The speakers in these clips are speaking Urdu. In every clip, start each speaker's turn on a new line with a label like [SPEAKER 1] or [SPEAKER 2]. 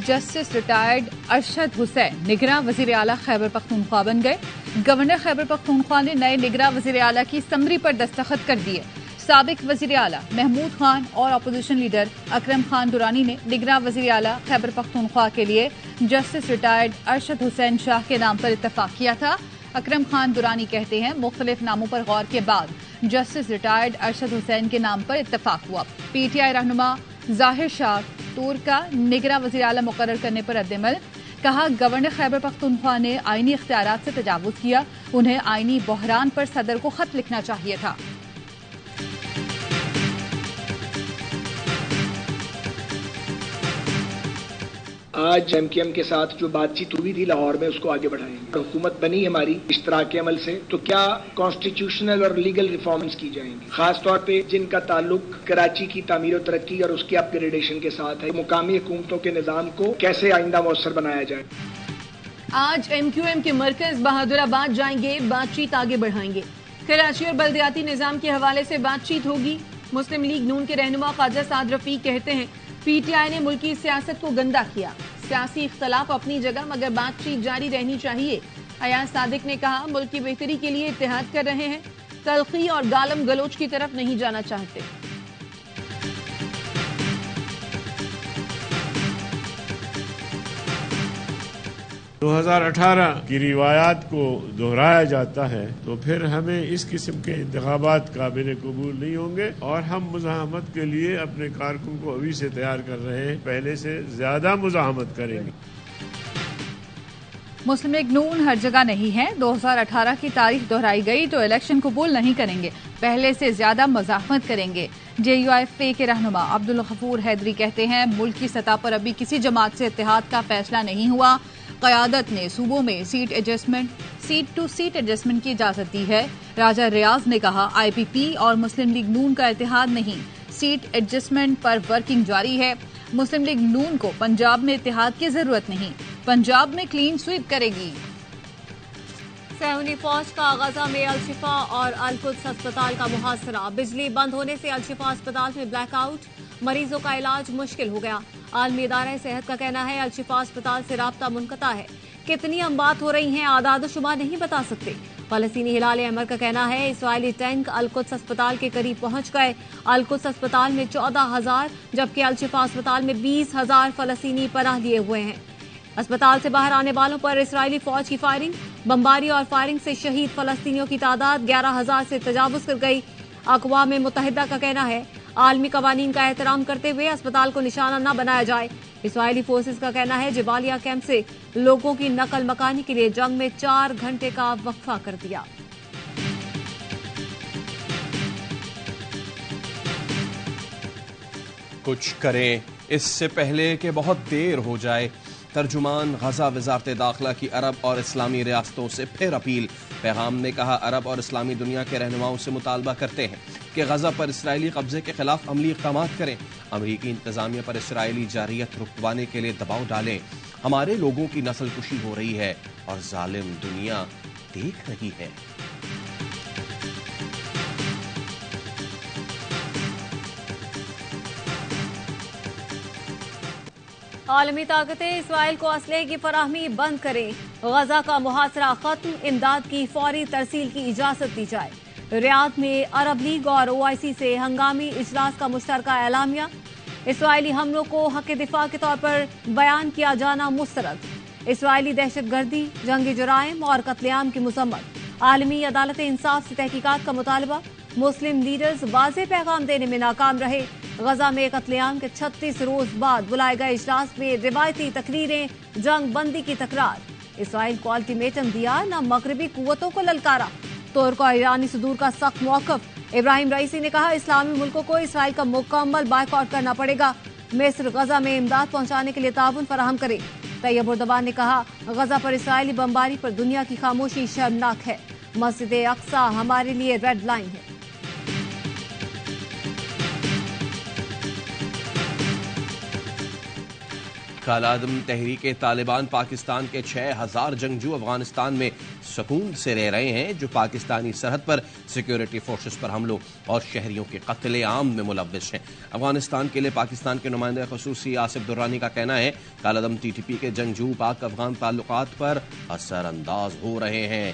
[SPEAKER 1] جسٹس ریٹائرڈ ارشد حسین نگراں وزیر اعلیٰ خیبر پختونخوا بن گئے۔ گورنر خیبر پختونخوا نے نئے نگراں وزیر اعلیٰ کی سمری پر دستخط کر دیے۔ سابق وزیر اعلیٰ محمود خان اور اپوزیشن لیڈر اکرم خان درانی نے نگراں وزیر اعلیٰ خیبر پختونخوا کے لیے جسٹس ریٹائرڈ ارشد حسین شاہ کے نام پر اتفاق کیا تھا۔ اکرم خان درانی کہتے ہیں مختلف ناموں پر غور کے بعد جسٹس ریٹائرڈ ارشد حسین کے نام پر اتفاق ہوا۔ پی ٹی آئی رہنما ظاہر شاہ تور کا نگراں وزیر اعلیٰ مقرر کرنے پر رد عمل، کہا گورنر خیبر پختونخوا نے آئینی اختیارات سے تجاوز کیا، انہیں آئینی بحران پر صدر کو خط لکھنا چاہیے تھا۔
[SPEAKER 2] آج ایم کیو ایم کے ساتھ جو بات چیت ہوئی تھی لاہور میں اس کو آگے بڑھائیں گے۔ حکومت بنی ہماری اشتراک عمل سے، تو کیا کانسٹیٹیوشنل اور لیگل ریفارمز کی جائیں گی، خاص طور پہ جن کا تعلق کراچی کی تعمیر و ترقی اور اس کی اپ گریڈیشن کے ساتھ ہے۔ مقامی حکومتوں کے نظام کو کیسے آئندہ مؤثر بنایا جائے۔
[SPEAKER 3] آج ایم کیو ایم کے مرکز بہادر آباد جائیں گے، بات چیت آگے بڑھائیں گے۔ کراچی اور بلدیاتی نظام کے حوالے سے بات چیت ہوگی۔ مسلم لیگ نون کے رہنما خواجہ سعد رفیق کہتے ہیں پی ٹی آئی نے ملکی سیاست کو گندا کیا، سیاسی اختلاف اپنی جگہ مگر بات چیت جاری رہنی چاہیے۔ ایاز صادق نے کہا ملک کی بہتری کے لیے اتحاد کر رہے ہیں، تلخی اور گالم گلوچ کی طرف نہیں جانا چاہتے۔
[SPEAKER 4] 2018 کی روایات کو دہرایا جاتا ہے تو پھر ہمیں اس قسم کے انتخابات قابل قبول نہیں ہوں گے، اور ہم مزاحمت کے لیے اپنے کارکن کو ابھی سے تیار کر رہے ہیں، پہلے سے زیادہ مزاحمت کریں گے۔
[SPEAKER 1] مسلم لیگ نون ہر جگہ نہیں ہے، 2018 کی تاریخ دہرائی گئی تو الیکشن قبول نہیں کریں گے، پہلے سے زیادہ مزاحمت کریں گے۔ جے یو ایف اے کے رہنما عبدالغفور حیدری کہتے ہیں ملک کی سطح پر ابھی کسی جماعت سے اتحاد کا فیصلہ نہیں ہوا، قیادت نے صوبوں میں سیٹ ٹو سیٹ ایڈجسٹمنٹ کی اجازت دی ہے۔ راجہ ریاض نے کہا آئی پی پی اور مسلم لیگ نون کا اتحاد نہیں، سیٹ ایڈجسٹمنٹ پر ورکنگ جاری ہے۔ مسلم لیگ نون کو پنجاب میں اتحاد کی ضرورت نہیں، پنجاب میں کلین سویپ کرے گی۔
[SPEAKER 3] صہیونی فوج کا غزہ میں الشفا اور القدس اسپتال کا محاصرہ، بجلی بند ہونے سے الشفا اسپتال میں بلیک آؤٹ، مریضوں کا علاج مشکل ہو گیا۔ عالمی ادارہ صحت کا کہنا ہے الشفا اسپتال سے رابطہ منقطع ہے، کتنی اموات ہو رہی ہیں اعداد و شمار نہیں بتا سکتے۔ فلسطینی ہلال احمر کا کہنا ہے اسرائیلی ٹینک القدس اسپتال کے قریب پہنچ گئے، القدس اسپتال میں 14,000 جبکہ الشفا اسپتال میں 20,000 فلسطینی پناہ لیے ہوئے ہیں۔ اسپتال سے باہر آنے والوں پر اسرائیلی فوج کی فائرنگ، بمباری اور فائرنگ سے شہید فلسطینیوں کی تعداد 11,000 سے تجاوز کر گئی۔ اقوام متحدہ کا کہنا ہے عالمی قوانین کا احترام کرتے ہوئے اسپتال کو نشانہ نہ بنایا جائے۔ اسرائیلی فورسز کا کہنا ہے جبالیہ کیمپ سے لوگوں کی نقل مکانی کے لیے جنگ میں 4 گھنٹے کا وقفہ کر دیا۔
[SPEAKER 5] کچھ کریں اس سے پہلے کہ بہت دیر ہو جائے، ترجمان غزہ وزارت داخلہ کی عرب اور اسلامی ریاستوں سے پھر اپیل۔ پیغام نے کہا عرب اور اسلامی دنیا کے رہنماؤں سے مطالبہ کرتے ہیں کہ غزہ پر اسرائیلی قبضے کے خلاف عملی اقدامات کریں، امریکی انتظامیہ پر اسرائیلی جارحیت رکوانے کے لیے دباؤ ڈالیں۔ ہمارے لوگوں کی نسل کشی ہو رہی ہے اور ظالم دنیا دیکھ رہی ہے۔
[SPEAKER 3] عالمی طاقتیں اسرائیل کو اسلحے کی فراہمی بند کریں، غزہ کا محاصرہ ختم، امداد کی فوری ترسیل کی اجازت دی جائے۔ ریاض میں عرب لیگ اور OIC سے ہنگامی اجلاس کا مشترکہ اعلامیہ، اسرائیلی حملوں کو حق دفاع کے طور پر بیان کیا جانا مسترد، اسرائیلی دہشت گردی، جنگی جرائم اور قتل عام کی مذمت، عالمی عدالت انصاف سے تحقیقات کا مطالبہ، مسلم لیڈرز واضح پیغام دینے میں ناکام رہے۔ غزہ میں قتل عام کے 36 روز بعد بلائے گئے اجلاس میں روایتی تقریریں، جنگ بندی کی تکرار، اسرائیل کو الٹیمیٹم دیا، نہ مغربی قوتوں کو للکارا، ترک اور ایرانی صدور کا سخت موقف۔ ابراہیم رئیسی نے کہا اسلامی ملکوں کو اسرائیل کا مکمل بائیکاٹ کرنا پڑے گا، مصر غزہ میں امداد پہنچانے کے لیے تعاون فراہم کرے۔ طیب اردوان نے کہا غزہ پر اسرائیلی بمباری پر دنیا کی خاموشی شرمناک ہے، مسجد اقصی ہمارے لیے ریڈ لائن ہے۔
[SPEAKER 5] کالعدم تحریک طالبان پاکستان کے 6,000 جنگجو افغانستان میں سکون سے رہ رہے ہیں جو پاکستانی سرحد پر سیکیورٹی فورسز پر حملوں اور شہریوں کے قتل عام میں ملوث ہیں۔ افغانستان کے لیے پاکستان کے نمائندہ خصوصی آصف درانی کا کہنا ہے کالعدم ٹی ٹی پی کے جنگجو پاک افغان تعلقات پر اثر انداز ہو رہے ہیں۔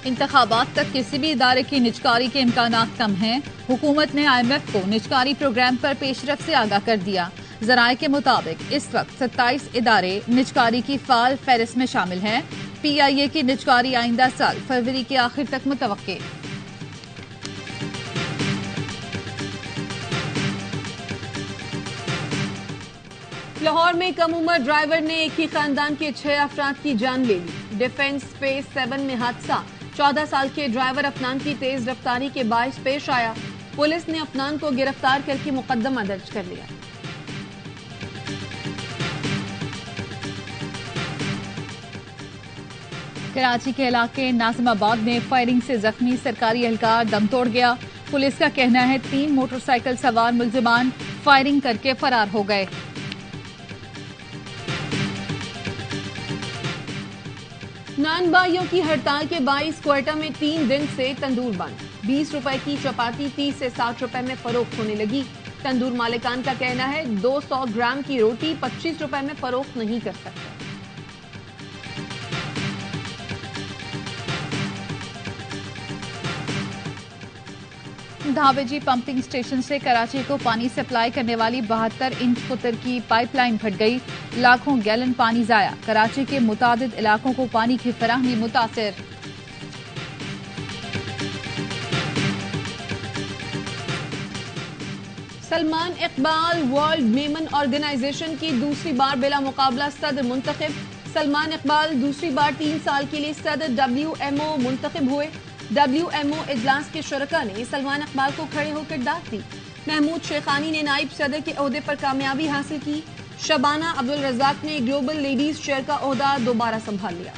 [SPEAKER 1] انتخابات تک کسی بھی ادارے کی نجکاری کے امکانات کم ہیں۔ حکومت نے آئی ایم ایف کو نجکاری پروگرام پر پیش رفت سے آگاہ کر دیا۔ ذرائع کے مطابق اس وقت 27 ادارے نجکاری کی فعال فہرست میں شامل ہیں۔ پی آئی اے کی نجکاری آئندہ سال فروری کے آخر تک متوقع۔
[SPEAKER 3] لاہور میں کم عمر ڈرائیور نے ایک ہی خاندان کے 6 افراد کی جان لے لی۔ ڈیفنس فیز 7 میں حادثہ 14 سال کے ڈرائیور افنان کی تیز رفتاری کے باعث پیش آیا۔ پولیس نے افنان کو گرفتار کر کے مقدمہ درج کر لیا۔
[SPEAKER 1] کراچی کے علاقے ناظم آباد میں فائرنگ سے زخمی سرکاری اہلکار دم توڑ گیا۔ پولیس کا کہنا ہے 3 موٹر سائیکل سوار ملزمان فائرنگ کر کے فرار ہو گئے۔
[SPEAKER 3] نان بھائیوں کی ہڑتال کے باعث کوئٹہ میں 3 دن سے تندور بند۔ 20 روپے کی چپاتی 30 سے 60 روپے میں فروخت ہونے لگی۔ تندور مالکان کا کہنا ہے 200 گرام کی روٹی 25 روپے میں فروخت نہیں کر سکتے۔
[SPEAKER 1] دھاویجی پمپنگ اسٹیشن سے کراچی کو پانی سپلائی کرنے والی 72 انچ قطر کی پائپ لائن پھٹ گئی۔ لاکھوں گیلن پانی ضائع۔ کراچی کے متعدد علاقوں کو پانی کی فراہمی متاثر۔
[SPEAKER 3] سلمان اقبال ورلڈ میمن آرگنائزیشن کی دوسری بار بلا مقابلہ صدر منتخب۔ سلمان اقبال دوسری بار 3 سال کے لیے صدر WMO منتخب ہوئے۔ WMO اجلاس کے شرکاء نے سلمان اقبال کو کھڑے ہو کر دعوت دی۔ محمود شیخانی نے نائب صدر کے عہدے پر کامیابی حاصل کی۔ شبانہ عبدالرزاق نے گلوبل لیڈیز چیئر کا عہدہ دوبارہ سنبھال لیا۔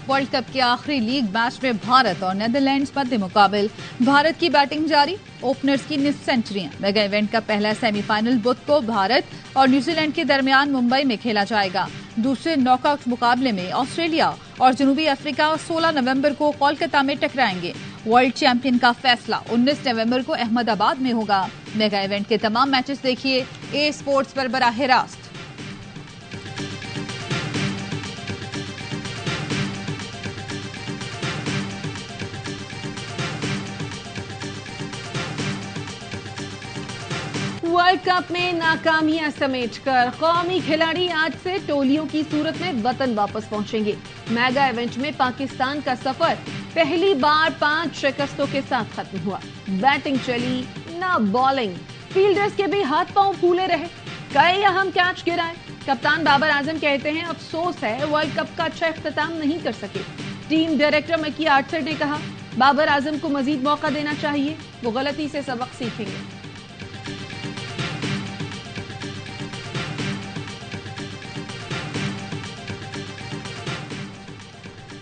[SPEAKER 1] ورلڈ کپ کے آخری لیگ میچ میں بھارت اور نیدرلینڈز مد مقابل۔ بھارت کی بیٹنگ جاری، اوپنرز کی نصف سینچریاں۔ میگا ایونٹ کا پہلا سیمی فائنل بدھ کو بھارت اور نیوزی لینڈ کے درمیان ممبئی میں کھیلا جائے گا۔ دوسرے ناک آؤٹ مقابلے میں آسٹریلیا اور جنوبی افریقہ 16 نومبر کو کولکتہ میں ٹکرائیں گے۔ ورلڈ چیمپئن کا فیصلہ 19 نومبر کو احمد آباد میں ہوگا۔ میگا ایونٹ کے تمام میچز دیکھیے اے اسپورٹس پر براہ راست۔
[SPEAKER 3] ورلڈ کپ میں ناکامیاں سمیٹ کر قومی کھلاڑی آج سے ٹولیوں کی صورت میں وطن واپس پہنچیں گے۔ میگا ایونٹ میں پاکستان کا سفر پہلی بار 5 شکستوں کے ساتھ ختم ہوا۔ بیٹنگ چلی نہ بالنگ، فیلڈرز کے بھی ہاتھ پاؤں پھولے رہے، کئی اہم کیچ گرائے۔ کپتان بابر اعظم کہتے ہیں افسوس ہے ورلڈ کپ کا اچھا اختتام نہیں کر سکے۔ ٹیم ڈائریکٹر مکی آرتھر نے کہا بابر اعظم کو مزید موقع دینا چاہیے، وہ غلطی سے سبق سیکھیں گے۔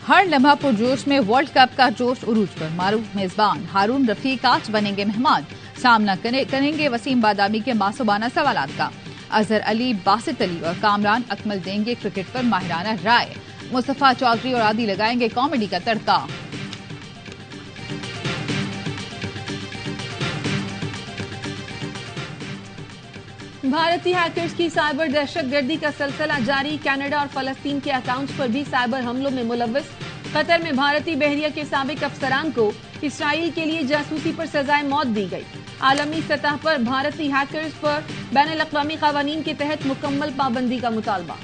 [SPEAKER 1] ہر لمحہ پرجوش میں ورلڈ کپ کا جوش عروج پر۔ معروف میزبان ہارون رفیق آج بنیں گے مہمان، سامنا کریں گے وسیم بادامی کے معصوبانہ سوالات کا۔ اظہر علی، باسط علی اور کامران اکمل دیں گے کرکٹ پر ماہرانہ رائے۔ مصطفیٰ چودھری اور عادی لگائیں گے کامیڈی کا تڑکا۔
[SPEAKER 3] بھارتی ہیکرز کی سائبر دہشت گردی کا سلسلہ جاری۔ کینیڈا اور فلسطین کے اکاؤنٹس پر بھی سائبر حملوں میں ملوث۔ قطر میں بھارتی بحریہ کے سابق افسران کو اسرائیل کے لیے جاسوسی پر سزائے موت دی گئی۔ عالمی سطح پر بھارتی ہیکرز پر بین الاقوامی قوانین کے تحت مکمل پابندی کا مطالبہ۔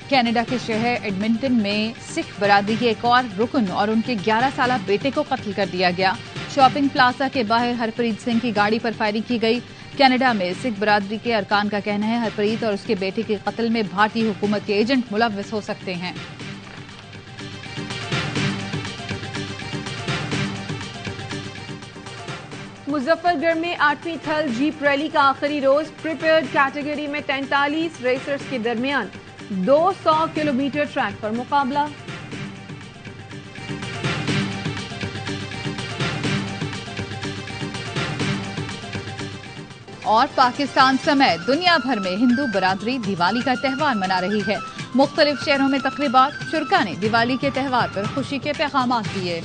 [SPEAKER 1] کینیڈا کے شہر ایڈمنٹن میں سکھ برادری کے ایک اور رکن اور ان کے 11 سالہ بیٹے کو قتل کر دیا گیا۔ شاپنگ پلازا کے باہر ہرپریت سنگھ کی گاڑی پر فائرنگ کی گئی۔ کینیڈا میں سکھ برادری کے ارکان کا کہنا ہے ہرپریت اور اس کے بیٹے کے قتل میں بھارتی حکومت کے ایجنٹ ملوث ہو سکتے ہیں۔
[SPEAKER 3] مظفر گڑھ میں 8ویں تھل جیپ ریلی کا آخری روز۔ پریپیئرڈ کیٹیگری میں 43 ریسرز کے درمیان 200 کلومیٹر ٹریک پر مقابلہ.
[SPEAKER 1] اور پاکستان سمیت دنیا بھر میں ہندو برادری دیوالی کا تہوار منا رہی ہے. مختلف شہروں میں تقریبات. شرکا نے دیوالی کے تہوار پر خوشی کے پیغامات دیے.